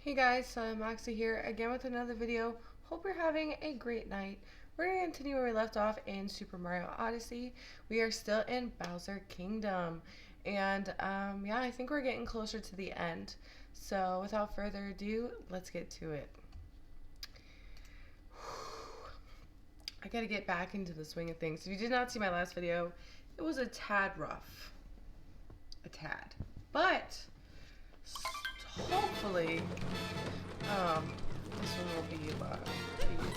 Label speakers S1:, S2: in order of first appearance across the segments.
S1: Hey guys, so I'm Moxie here again with another video. Hope you're having a great night. We're going to continue where we left off in Super Mario Odyssey. We are still in Bowser Kingdom. And yeah, I think we're getting closer to the end. So without further ado, let's get to it. I gotta get back into the swing of things. If you did not see my last video, it was a tad rough. A tad. But hopefully this one will be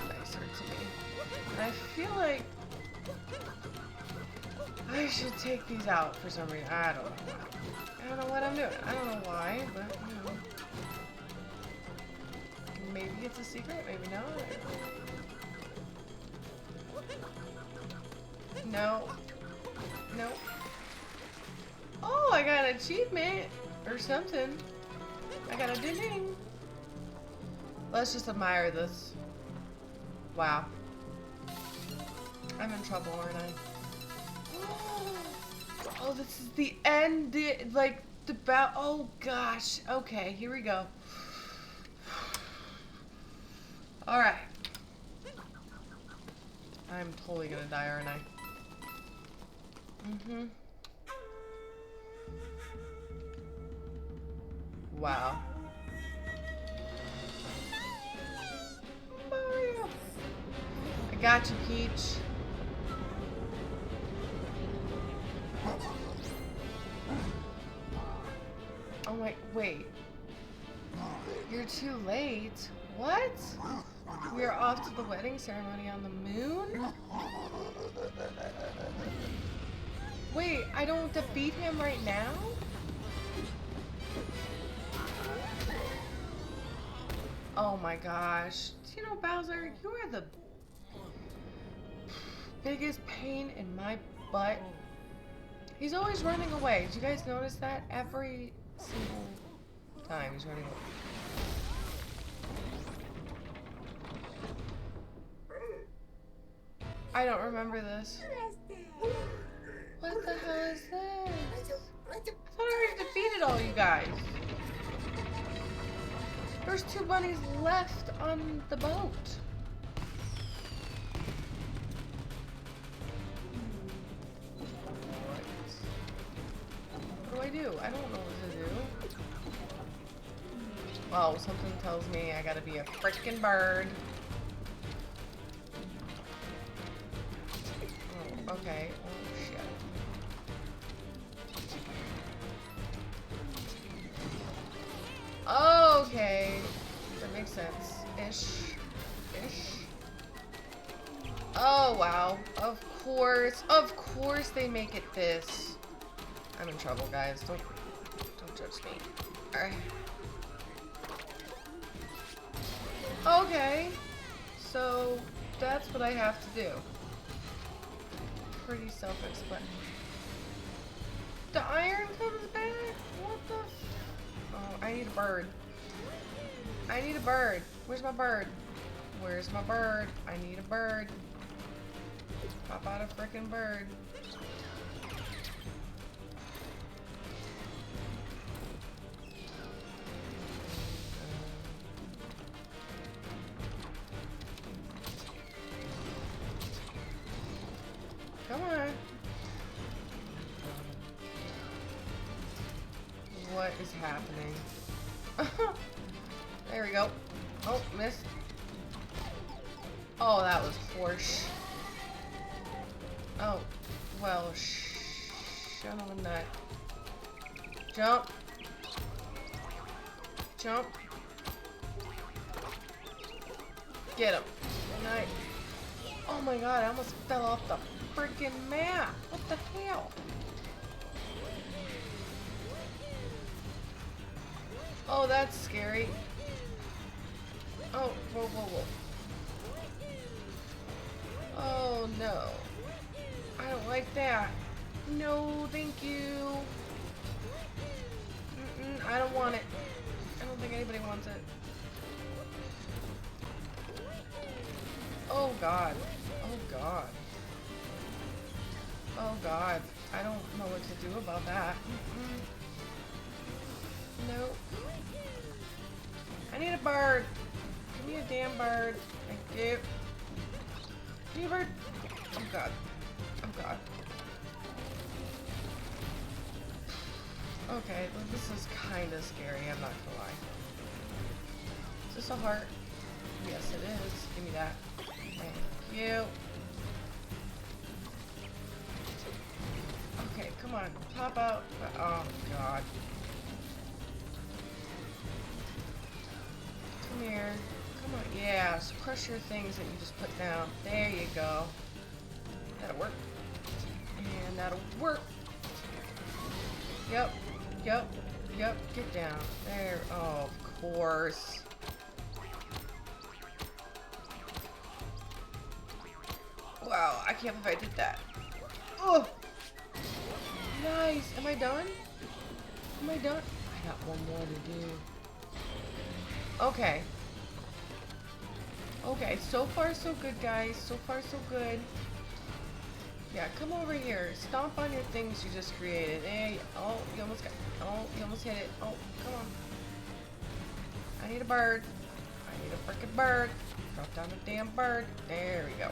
S1: nicer to me. And I feel like I should take these out for some reason. I don't know. I don't know what I'm doing. I don't know why, but you know. Maybe it's a secret, maybe not. No. No. Oh, I got an achievement or something. I got a ding. Let's just admire this. Wow. I'm in trouble, aren't I? Oh, this is the end. Oh gosh. Okay, here we go. Alright. I'm totally gonna die, aren't I? Mm-hmm. Wow. Mario. I got you, Peach. Oh my, wait. You're too late. What? We are off to the wedding ceremony on the moon? Wait, I don't defeat him right now? Oh my gosh. You know, Bowser, you are the biggest pain in my butt. He's always running away. Did you guys notice that? Every single time he's running away. I don't remember this. What the hell is this? I thought I already defeated all you guys. There's 2 bunnies left on the boat. What do I do? I don't know what to do. Oh, something tells me I gotta be a freaking bird. Oh, okay. Oh, shit. Okay. That makes sense. Ish. Oh, wow. Of course they make it this. I'm in trouble, guys. Don't judge me. Alright. Okay. So, that's what I have to do. Pretty self-explanatory. The iron comes back? What the Oh, I need a bird. I need a bird. Where's my bird? Where's my bird? I need a bird. Pop out a freaking bird. Come on. What is happening? There we go. Oh, missed. Oh, that was horse. Oh, well, son of a nut. Jump. Jump. Get him. Good night. Oh my god, I almost fell off the freaking map. What the hell? Oh, that's scary. Oh, whoa. Oh, no. I don't like that. No, thank you. I don't want it. I don't think anybody wants it. Oh, God. Oh, God. Oh, God. I don't know what to do about that. Nope. need a bird. Give me a damn bird. Thank you. Give me a bird. Oh god. Oh god. Okay, well, this is kind of scary, I'm not gonna lie. Is this a heart? Yes, it is. Give me that. Thank you. Okay, come on. Pop out. Oh, God. Come here. Come on. Yeah, crush your things that you just put down. There you go. That'll work. And that'll work. Yep. Yep. Yep. Get down. There. Oh, of course. Wow, I can't believe I did that. Oh! Nice. Am I done? Am I done? I got one more to do. Okay. Okay, so far so good, guys. So far so good. Yeah, come over here. Stomp on your things you just created. Hey, oh, you almost got, oh, you almost hit it. Oh, come on. I need a bird. I need a freaking bird. Drop down the damn bird. There we go.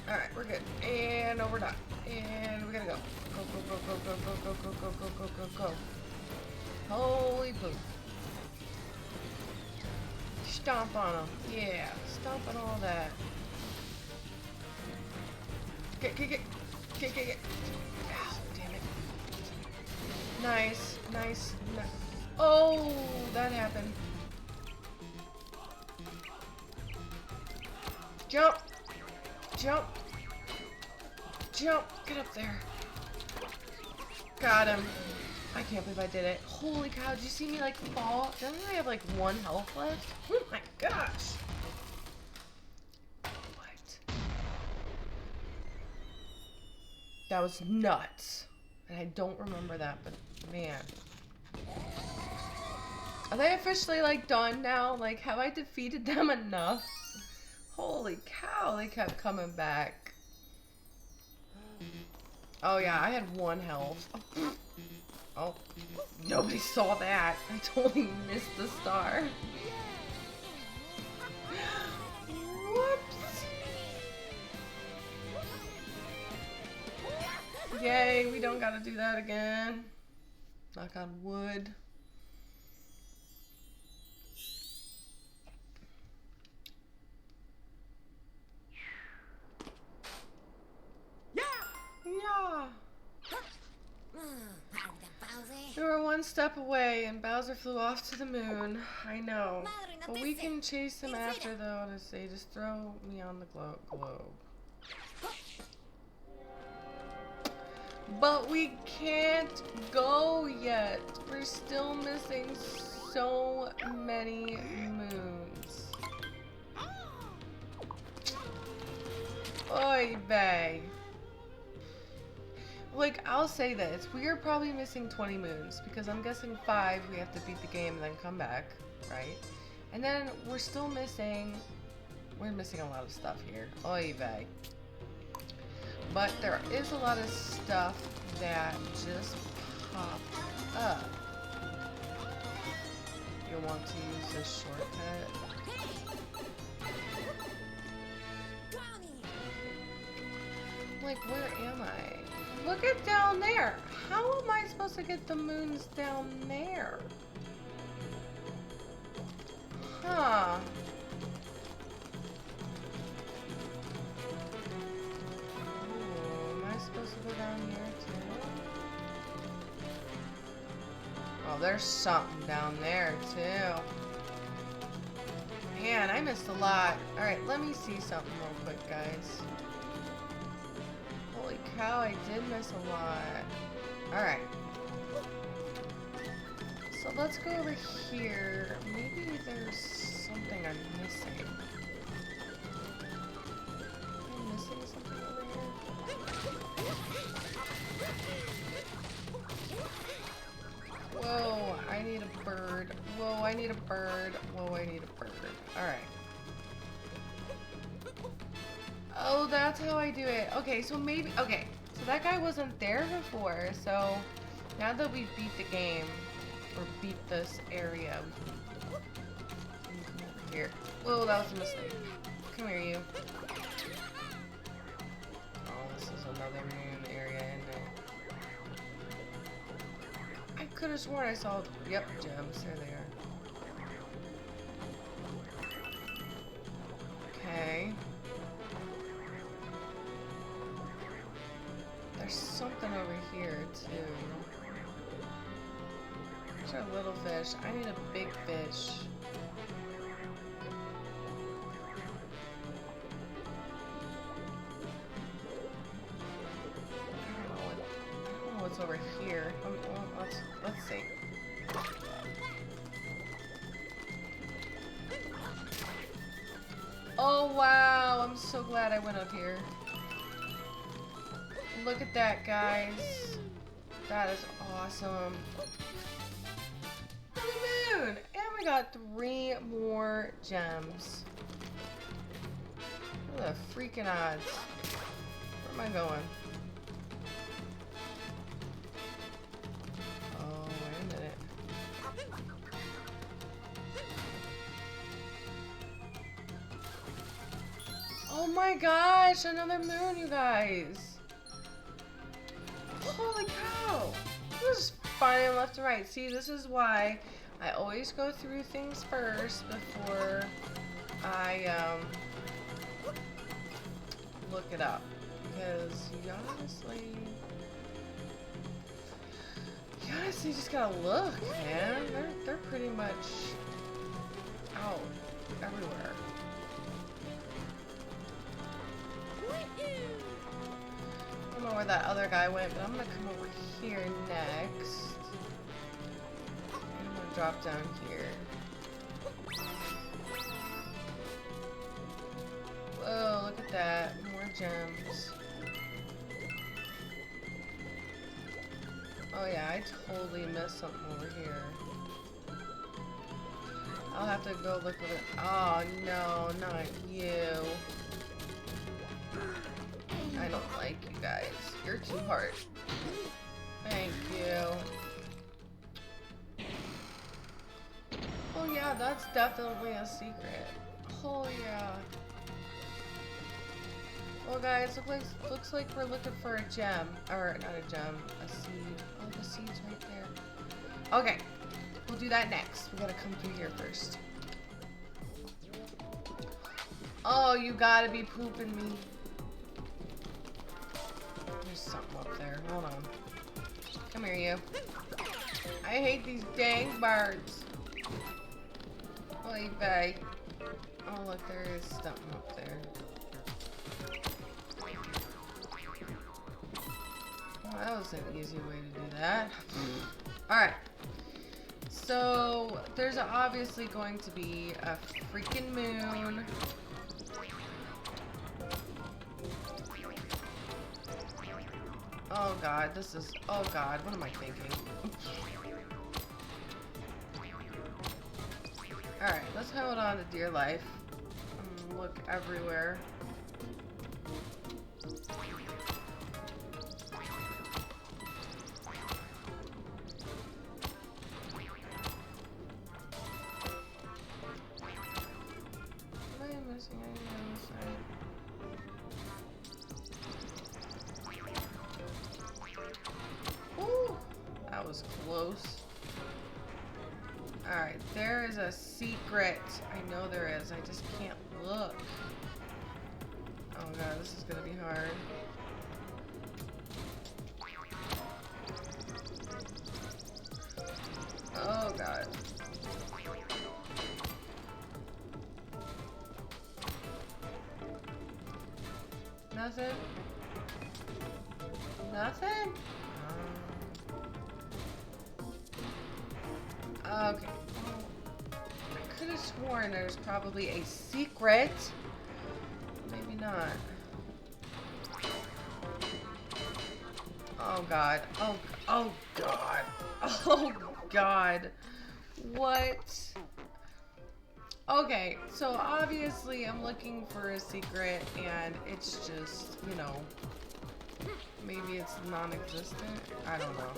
S1: Alright, we're good. And no, we're not. And we're gonna go. Go, go, go, go, go, go, go, go, go, go, go, go, go. Holy poop. Stomp on them. Yeah, stomp on all that. Get. Oh, damn it. Nice, nice, nice. Oh, that happened. Jump. Jump. Jump. Get up there. Got him. I can't believe I did it. Holy cow, did you see me like fall? Doesn't I have like 1 health left? Oh my gosh. What? That was nuts. And I don't remember that, but man. Are they officially like done now? Like, have I defeated them enough? Holy cow, they kept coming back. Oh yeah, I had 1 health. Oh, nobody saw that. I totally missed the star. Whoops. Yay, we don't gotta do that again. Knock on wood. Yeah. We were 1 step away and Bowser flew off to the moon. I know. But we can chase him after the Odyssey. Just throw me on the globe. But we can't go yet. We're still missing so many moons. Oy vey. Like, I'll say this, we are probably missing 20 moons, because I'm guessing 5 we have to beat the game and then come back, right? And then we're still missing, we're missing a lot of stuff here. Oy vey. But there is a lot of stuff that just popped up. You'll want to use this shortcut. Like, where am I? Look at down there. How am I supposed to get the moons down there? Huh. Ooh, am I supposed to go down here too? Oh, there's something down there too. Man, I missed a lot. Alright, let me see something real quick, guys. Holy cow, I did miss a lot. Alright. So let's go over here. Maybe there's something I'm missing. Am I missing something over here? Whoa, I need a bird. Whoa, I need a bird. Whoa, I need a bird. Alright. Oh, that's how I do it. Okay, so maybe, okay. So that guy wasn't there before, so now that we beat the game, or beat this area, here. Whoa, that was a mistake. Come here, you. Oh, this is another moon area, isn't it? I could have sworn I saw, yep, gems. There they are. Okay. There's something over here, too. There's our little fish. I need a big fish. I don't know what's over here. Let's see. Oh wow, I'm so glad I went up here. Look at that, guys. That is awesome. The moon! And we got 3 more gems. What are the freaking odds? Where am I going? Oh, wait a minute. Oh my gosh, another moon, you guys. Holy cow. This is flying left and right. See, this is why I always go through things first before I look it up. Because you honestly just gotta look, man. They're pretty much out everywhere. I don't know where that other guy went, but I'm gonna come over here next. I'm gonna drop down here. Whoa, look at that. More gems. Oh yeah, I totally missed something over here. I'll have to go look at it. Oh no, not you. I don't like you guys. You're too hard. Thank you. Oh yeah, that's definitely a secret. Oh yeah. Well guys, looks like we're looking for a gem. Or not a gem, a seed. Oh, the seed's right there. Okay. We'll do that next. We gotta come through here first. Oh, you gotta be pooping me. There's something up there. Hold on. Come here, you. I hate these dang birds. Oy vey. Oh, look, there is something up there. Well, that was an easy way to do that. Alright. So, there's obviously going to be a freaking moon. Oh god, this is... Oh god, what am I thinking? Alright, let's hold on to dear life. Look everywhere. Am I missing anything on this side? Ooh, that was close. Alright, there is a secret. I know there is. I just can't look. Oh god, this is gonna be hard. Oh god. Nothing? Nothing? Okay. I could have sworn there's probably a secret. Maybe not. Oh god. Oh god. Oh god. What? Okay, so obviously I'm looking for a secret and it's just, you know, maybe it's non-existent. I don't know.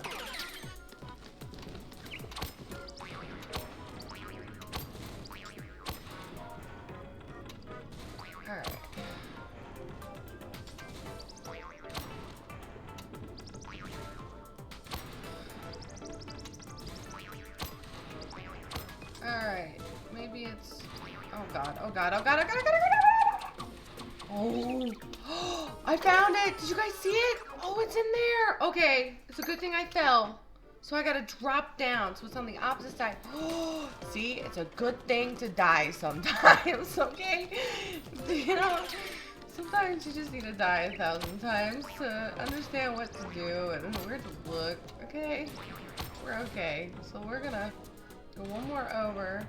S1: maybe it's... Oh god, oh god, oh god, oh god, oh god, oh god, oh god. Oh, I found it. Did you guys see it? Oh, it's in there. Okay, it's a good thing I fell. So I gotta drop down, so it's on the opposite side. See, it's a good thing to die sometimes, okay? You know, sometimes you just need to die 1,000 times to understand what to do and where to look, okay? We're okay. So we're gonna go one more over,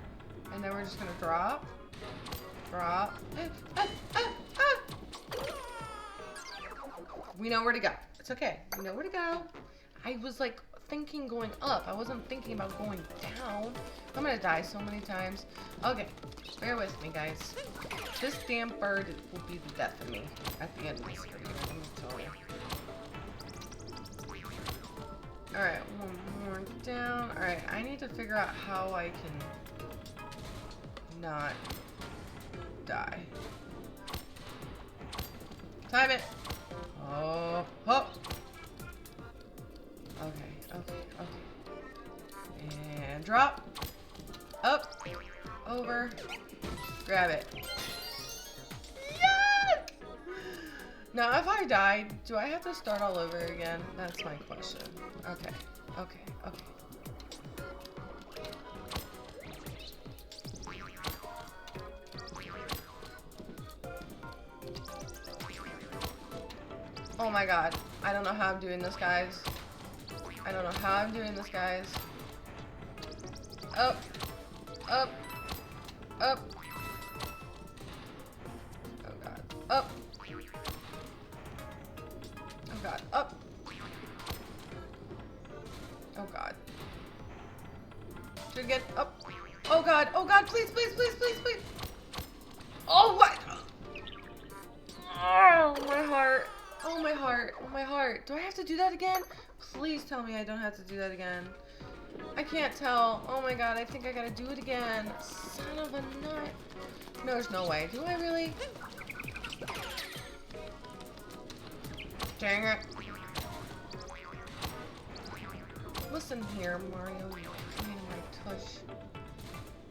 S1: and then we're just gonna drop. Drop. We know where to go. It's okay. We know where to go. I was like thinking going up. I wasn't thinking about going down. I'm gonna die so many times. Okay, bear with me, guys. This damn bird will be the death of me at the end of this video. Let me tell you. Alright, one more down. Alright, I need to figure out how I can not die. Time it. Oh, oh. Okay, okay, okay. And drop. Up. Over. Grab it. Yes! Now, if I died, do I have to start all over again? That's my question. Okay, okay, okay. Oh my god. I don't know how I'm doing this, guys. I don't know how I'm doing this, guys. Up. Up. Up. Oh god. Up. Oh god. Up. Oh god. Do it again. Up. Oh god. Oh god. Please, please, please, please, please. Oh my. Oh, my heart. Oh my heart. Oh my heart. Do I have to do that again? Please tell me I don't have to do that again. I can't tell. Oh my god, I think I gotta do it again. Son of a nut. No, there's no way. Do I really? Dang it. Listen here, Mario. You pain in my tush.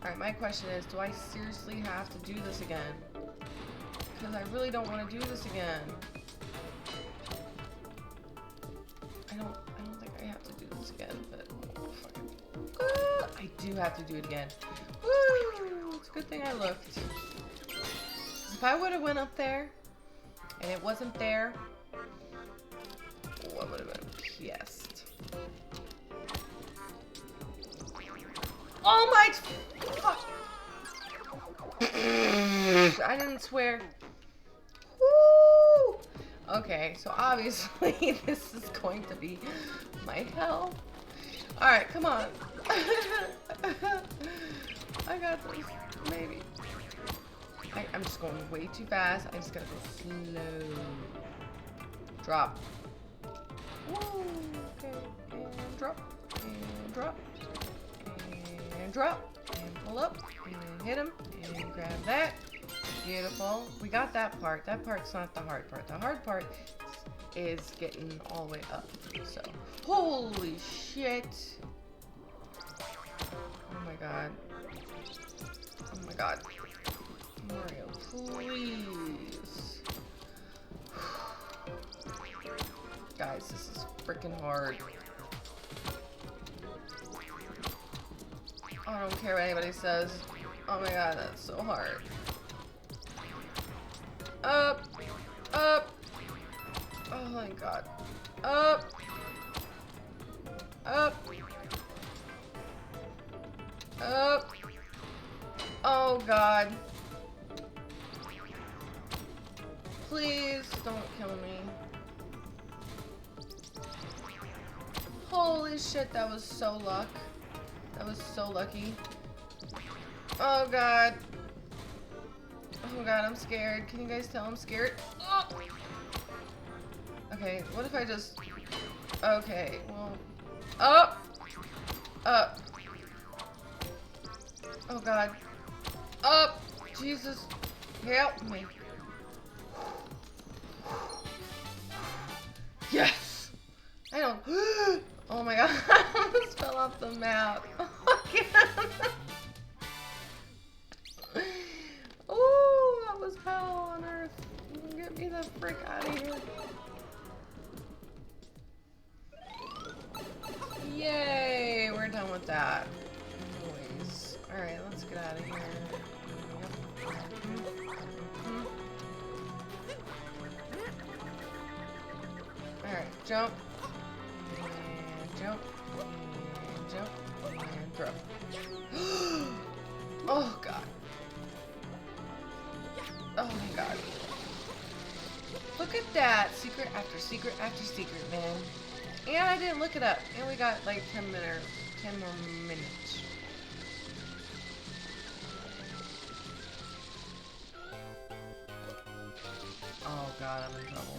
S1: Alright, my question is, do I seriously have to do this again? Because I really don't want to do this again. I don't think I have to do this again, but oh, fuck it. I do have to do it again. Woo! It's a good thing I looked. If I would have went up there and it wasn't there, oh, I would have been pissed. Oh my fuck! I didn't swear. Woo! Okay, so obviously this is going to be my hell. Alright, come on. I got this. Maybe. I'm just going way too fast. I just gotta go slow. Drop. Woo! Okay, and drop. And drop. And drop. And pull up. And hit him. And grab that. Beautiful. We got that part. That part's not the hard part. The hard part is getting all the way up. So, holy shit. Oh my god. Oh my god. Mario, please. Guys, this is freaking hard. I don't care what anybody says. Oh my god, that's so hard. Up. Up. Oh my god. Up. Up. Up. Oh god. Please don't kill me. Holy shit, that was so luck. That was so lucky. Oh god. Oh god, I'm scared. Can you guys tell I'm scared? Oh. Okay, what if I just... Okay, well... Up! Up! Oh god. Up! Jesus! Help me! Yes! I don't... Oh my god, I almost fell off the map. get out of here. Yep. Alright, jump. And jump. And jump. And throw. Oh god. Oh my god. Look at that. Secret after secret after secret, man. And I didn't look it up. And we got like 10 more minutes. Oh god, I'm in trouble.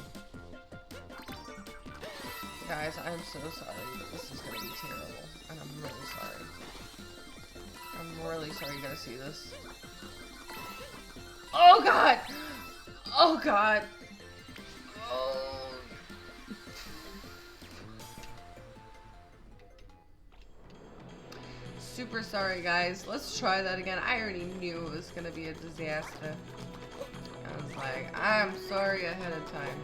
S1: Guys, I'm so sorry, but this is gonna be terrible. And I'm really sorry. I'm really sorry you gotta see this. Oh god! Oh god! Oh. Super sorry, guys. Let's try that again. I already knew it was gonna be a disaster. I was like, I'm sorry ahead of time.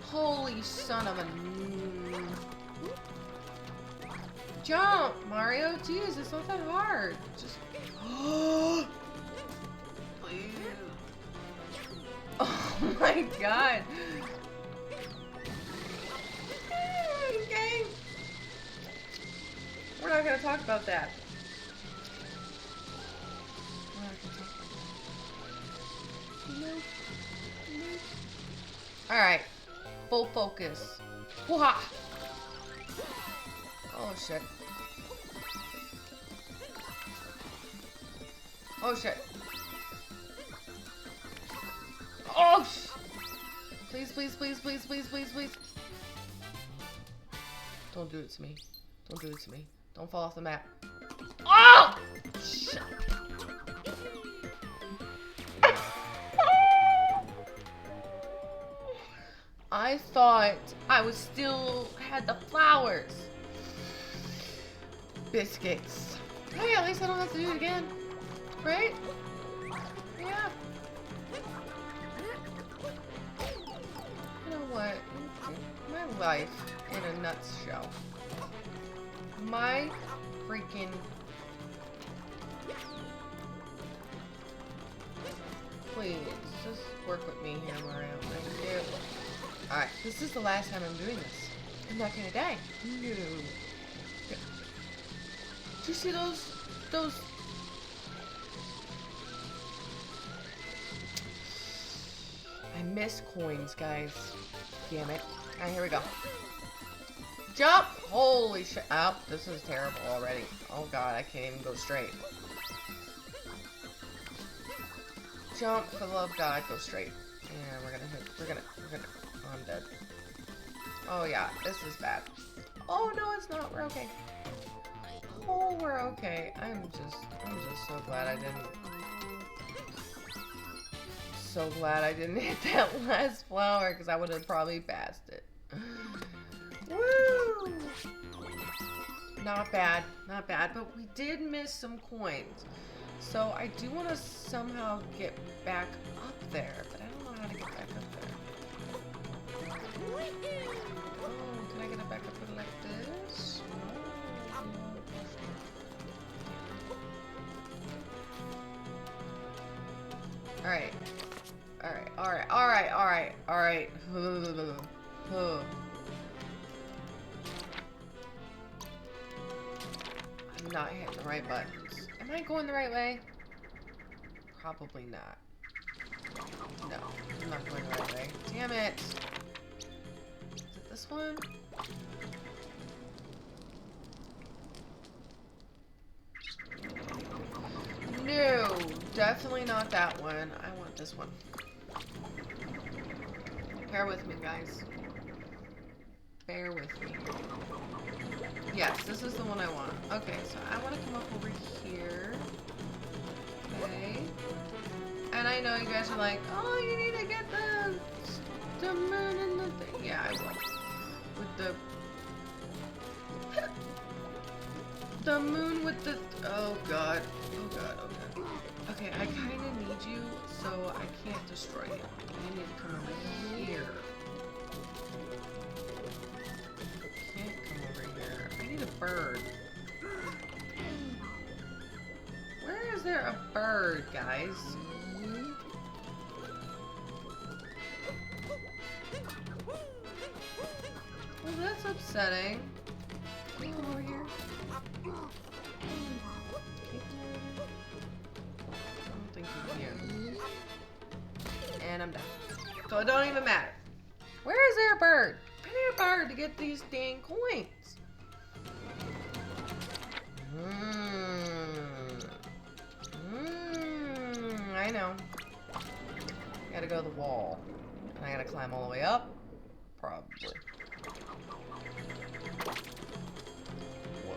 S1: Holy son of a... Jump, Mario! Jeez, it's not that hard. Just... Please. Oh my god. Okay. We're not gonna talk about that. We're not gonna talk about that. No. Alright. Full focus. Wah! Oh shit. Oh shit. Oh sh! Please, please, please, please, please, please, please. Don't do it to me. Don't do it to me. Don't fall off the map. Oh! Shit. I thought I was still had the flowers. Biscuits. Oh yeah, at least I don't have to do it again. Right? Yeah. You know what? My life in a nutshell. My freaking... Please, just work with me here, Mario. Thank you. Alright, this is the last time I'm doing this. I'm not gonna die. No. Did you see those... I miss coins, guys. Damn it. Alright, here we go. Jump! Holy shit. Oh, this is terrible already. Oh god, I can't even go straight. Jump, for the love of God, go straight. And we're gonna oh, I'm dead. Oh yeah, this is bad. Oh no, it's not. We're okay. Oh, we're okay. I'm just so glad I didn't. So glad I didn't hit that last flower, because I would have probably passed it. Woo! Not bad, not bad, but we did miss some coins. So I do want to somehow get back up there, but I don't know how to get back up there. Oh, can I get it back up there like this? Alright. Alright. I'm not hitting the right buttons. Am I going the right way? Probably not. No, I'm not going the right way. Damn it! Is it this one? No, definitely not that one. I want this one. Bear with me, guys. Bear with me. Yes, this is the one I want. Okay, so I want to come up over here. Okay. And I know you guys are like, oh, you need to get the moon and the thing. Yeah, I will. With the moon with the... Oh, God. Oh, God. Oh, God. Okay, I kind of need you, so I can't destroy you. You need to come over here. Can't come over here. I need a bird? Where is there a bird, guys? Well, that's upsetting. Can you come over here? Can you come over here? I don't think you can. And I'm done. So it don't even matter. Where is there a bird? I need a bird to get these dang coins. I know. I gotta go to the wall. And I gotta climb all the way up? Probably. Whoa.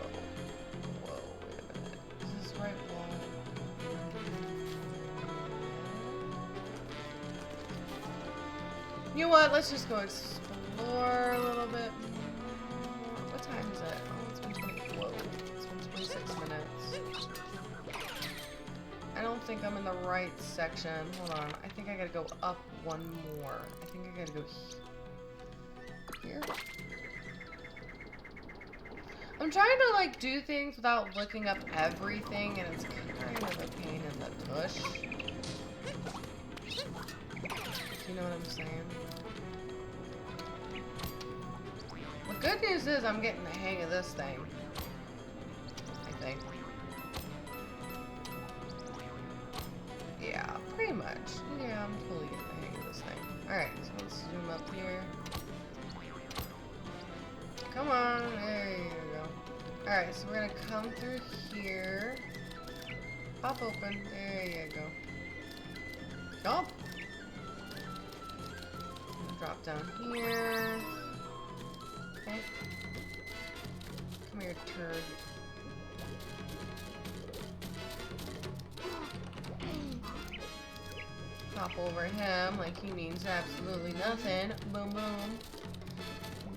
S1: Whoa, wait a minute. Is this right wall? You know what? Let's just go explore a little bit more. What time is it? Oh, it's been 20. Whoa. It's been 26 minutes. I don't think I'm in the right section. Hold on. I think I gotta go up one more. I think I gotta go here. I'm trying to like do things without looking up everything, and it's kind of a pain in the tush. Do you know what I'm saying? The good news is I'm getting the hang of this thing. I think. Yeah, pretty much. Yeah, I'm totally getting the hang of this thing. Alright, so let's zoom up here. Come on, there you go. Alright, so we're gonna come through here. Pop open. There you go. Oh! Drop down here. Okay. Come here, turd. Hop over him like he means absolutely nothing. Boom, boom.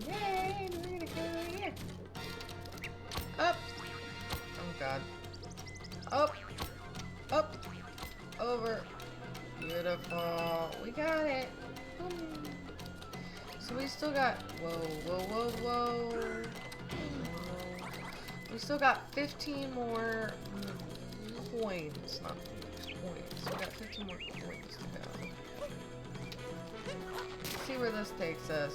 S1: Yay! We're gonna go over here. Up. Oh god. Up. Up. Over. Beautiful. We got it. Boom. So we still got. Whoa, whoa, whoa, whoa. We still got 15 more coins. Not points. We got 15 more coins to go. Let's see where this takes us.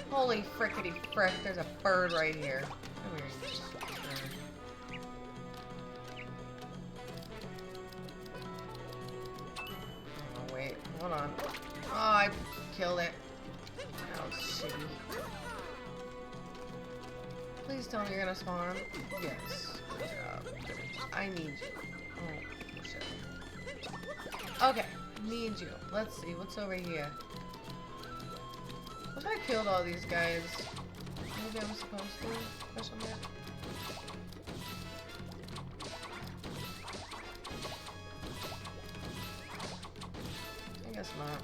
S1: Holy frickety frick, there's a bird right here. Come here, you bird. Oh, wait, hold on. Oh, I killed it. That was shitty. Please tell me you're gonna spawn. Yes. Good job. I need you. Oh, shit. Okay, need you. Let's see, what's over here? What if I killed all these guys? Maybe I'm supposed to? Question mark. I guess not.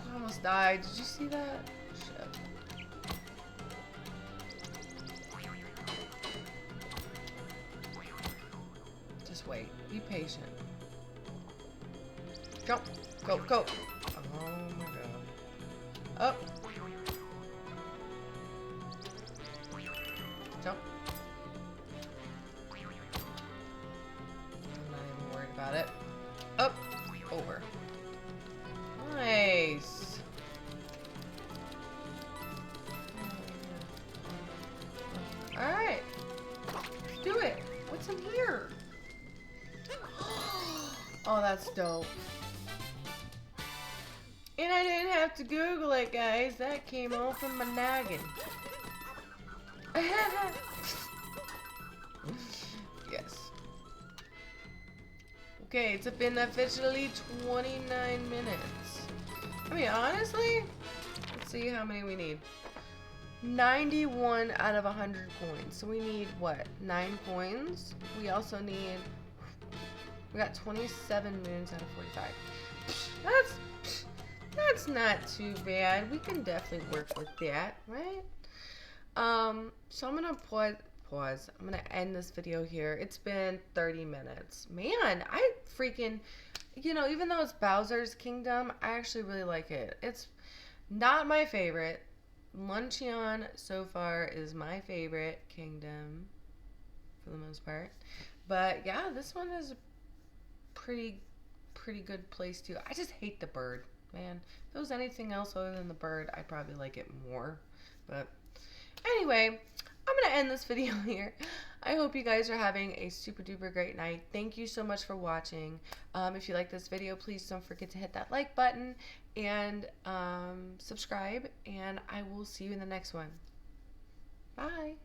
S1: I almost died. Did you see that? Shit. Just wait. Be patient. Jump. Go, go. Oh my god. Up. Jump. I'm not even worried about it. Up. Over. Nice. Alright. Let's do it. What's in here? Oh, that's dope. And I didn't have to Google it, guys. That came off in my noggin. Yes. Okay, it's been officially 29 minutes. I mean, honestly, let's see how many we need. 91 out of 100 coins. So we need, what, 9 coins? We also need, we got 27 moons out of 45. That's not too bad. We can definitely work with that, right? So I'm gonna pause. I'm going to end this video here. It's been 30 minutes. Man, I freaking, even though it's Bowser's Kingdom, I actually really like it. It's not my favorite. Luncheon so far is my favorite kingdom for the most part. But yeah, this one is a pretty good place too. I just hate the bird, man. If it was anything else other than the bird, I'd probably like it more. But anyway, I'm going to end this video here. I hope you guys are having a super duper great night. Thank you so much for watching. If you like this video, please don't forget to hit that like button and subscribe, and I will see you in the next one. Bye.